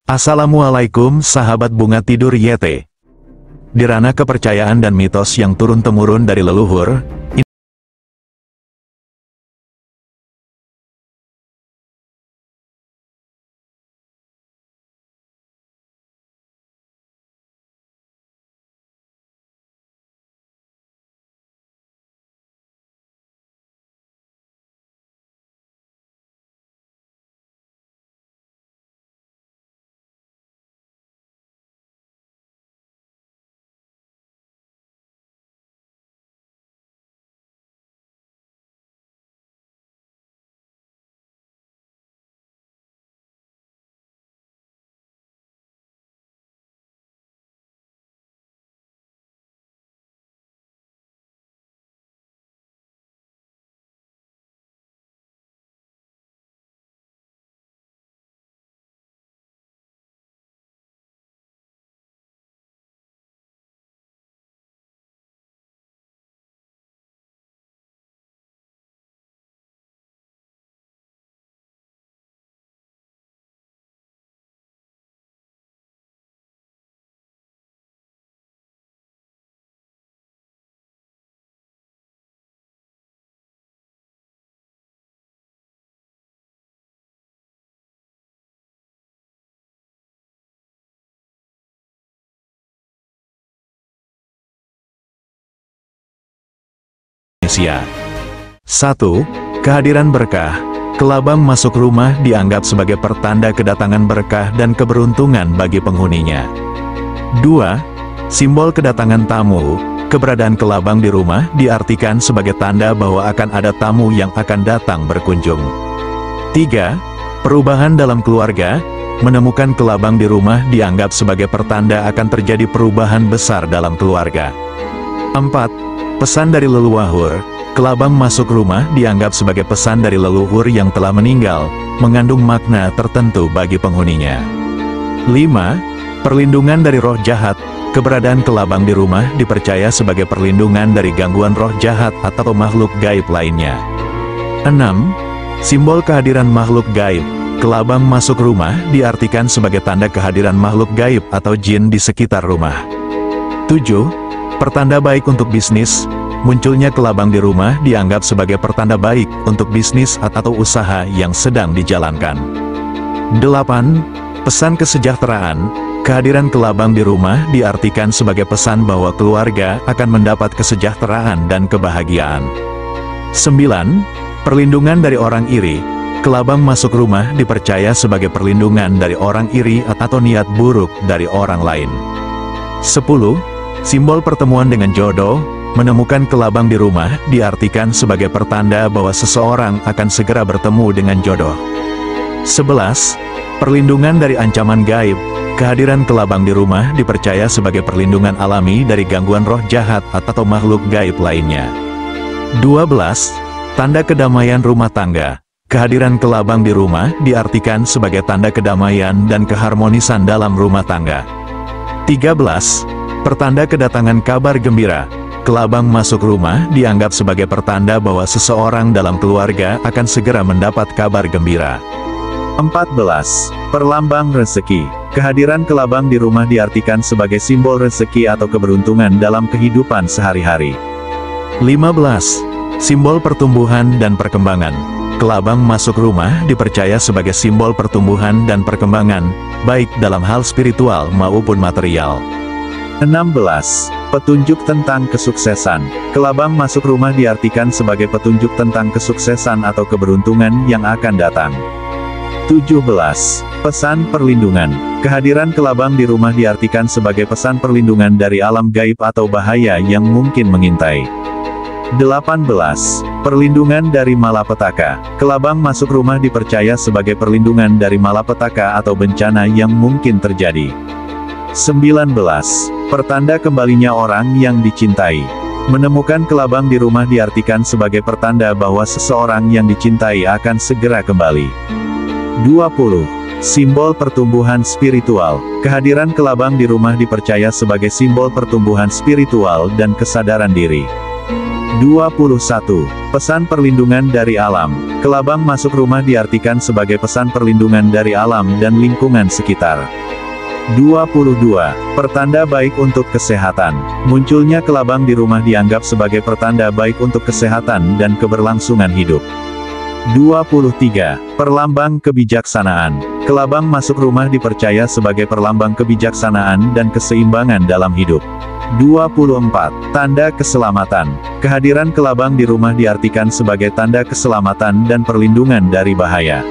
Assalamualaikum sahabat bunga tidur YT. Di ranah kepercayaan dan mitos yang turun-temurun dari leluhur, Indonesia. 1. Kehadiran berkah. Kelabang masuk rumah dianggap sebagai pertanda kedatangan berkah dan keberuntungan bagi penghuninya. 2. Simbol kedatangan tamu. Keberadaan kelabang di rumah diartikan sebagai tanda bahwa akan ada tamu yang akan datang berkunjung. 3. Perubahan dalam keluarga. Menemukan kelabang di rumah dianggap sebagai pertanda akan terjadi perubahan besar dalam keluarga. 4. Pesan dari leluhur. Kelabang masuk rumah dianggap sebagai pesan dari leluhur yang telah meninggal, mengandung makna tertentu bagi penghuninya. 5. Perlindungan dari roh jahat. Keberadaan kelabang di rumah dipercaya sebagai perlindungan dari gangguan roh jahat atau makhluk gaib lainnya. 6. Simbol kehadiran makhluk gaib. Kelabang masuk rumah diartikan sebagai tanda kehadiran makhluk gaib atau jin di sekitar rumah. 7. Pertanda baik untuk bisnis. Munculnya kelabang di rumah dianggap sebagai pertanda baik untuk bisnis atau usaha yang sedang dijalankan. 8. Pesan kesejahteraan. Kehadiran kelabang di rumah diartikan sebagai pesan bahwa keluarga akan mendapat kesejahteraan dan kebahagiaan. 9. Perlindungan dari orang iri. Kelabang masuk rumah dipercaya sebagai perlindungan dari orang iri atau niat buruk dari orang lain. 10. Simbol pertemuan dengan jodoh. Menemukan kelabang di rumah diartikan sebagai pertanda bahwa seseorang akan segera bertemu dengan jodoh. 11. Perlindungan dari ancaman gaib. Kehadiran kelabang di rumah dipercaya sebagai perlindungan alami dari gangguan roh jahat atau makhluk gaib lainnya. 12. Tanda kedamaian rumah tangga. Kehadiran kelabang di rumah diartikan sebagai tanda kedamaian dan keharmonisan dalam rumah tangga. 13. Pertanda kedatangan kabar gembira. Kelabang masuk rumah dianggap sebagai pertanda bahwa seseorang dalam keluarga akan segera mendapat kabar gembira. 14. Perlambang rezeki. Kehadiran kelabang di rumah diartikan sebagai simbol rezeki atau keberuntungan dalam kehidupan sehari-hari. 15. Simbol pertumbuhan dan perkembangan. Kelabang masuk rumah dipercaya sebagai simbol pertumbuhan dan perkembangan, baik dalam hal spiritual maupun material. 16. Petunjuk tentang kesuksesan. Kelabang masuk rumah diartikan sebagai petunjuk tentang kesuksesan atau keberuntungan yang akan datang. 17. Pesan perlindungan. Kehadiran kelabang di rumah diartikan sebagai pesan perlindungan dari alam gaib atau bahaya yang mungkin mengintai. 18. Perlindungan dari malapetaka. Kelabang masuk rumah dipercaya sebagai perlindungan dari malapetaka atau bencana yang mungkin terjadi. 19. Pertanda kembalinya orang yang dicintai. Menemukan kelabang di rumah diartikan sebagai pertanda bahwa seseorang yang dicintai akan segera kembali. 20. Simbol pertumbuhan spiritual. Kehadiran kelabang di rumah dipercaya sebagai simbol pertumbuhan spiritual dan kesadaran diri. 21. Pesan perlindungan dari alam. Kelabang masuk rumah diartikan sebagai pesan perlindungan dari alam dan lingkungan sekitar. 22. Pertanda baik untuk kesehatan. Munculnya kelabang di rumah dianggap sebagai pertanda baik untuk kesehatan dan keberlangsungan hidup. 23. Perlambang kebijaksanaan. Kelabang masuk rumah dipercaya sebagai perlambang kebijaksanaan dan keseimbangan dalam hidup. 24. Tanda keselamatan. Kehadiran kelabang di rumah diartikan sebagai tanda keselamatan dan perlindungan dari bahaya.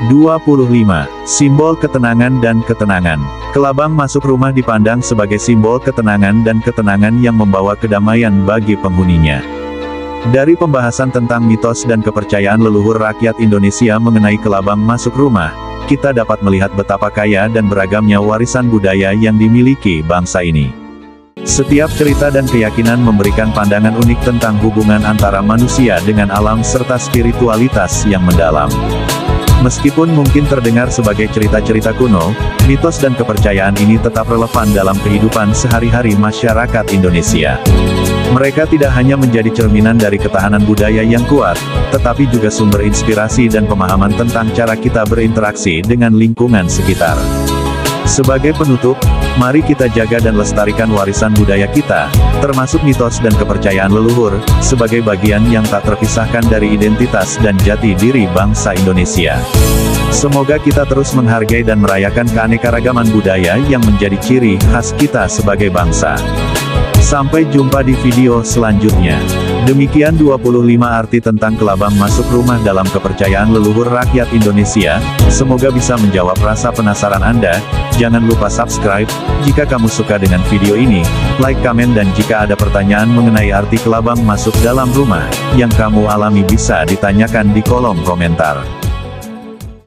25. Simbol ketenangan dan ketenangan. Kelabang masuk rumah dipandang sebagai simbol ketenangan dan ketenangan yang membawa kedamaian bagi penghuninya. Dari pembahasan tentang mitos dan kepercayaan leluhur rakyat Indonesia mengenai kelabang masuk rumah, kita dapat melihat betapa kaya dan beragamnya warisan budaya yang dimiliki bangsa ini. Setiap cerita dan keyakinan memberikan pandangan unik tentang hubungan antara manusia dengan alam serta spiritualitas yang mendalam. Meskipun mungkin terdengar sebagai cerita-cerita kuno, mitos dan kepercayaan ini tetap relevan dalam kehidupan sehari-hari masyarakat Indonesia. Mereka tidak hanya menjadi cerminan dari ketahanan budaya yang kuat, tetapi juga sumber inspirasi dan pemahaman tentang cara kita berinteraksi dengan lingkungan sekitar. Sebagai penutup, mari kita jaga dan lestarikan warisan budaya kita, termasuk mitos dan kepercayaan leluhur, sebagai bagian yang tak terpisahkan dari identitas dan jati diri bangsa Indonesia. Semoga kita terus menghargai dan merayakan keanekaragaman budaya yang menjadi ciri khas kita sebagai bangsa. Sampai jumpa di video selanjutnya. Demikian 25 arti tentang kelabang masuk rumah dalam kepercayaan leluhur rakyat Indonesia. Semoga bisa menjawab rasa penasaran Anda. Jangan lupa subscribe, jika kamu suka dengan video ini, like, komen dan jika ada pertanyaan mengenai arti kelabang masuk dalam rumah, yang kamu alami bisa ditanyakan di kolom komentar.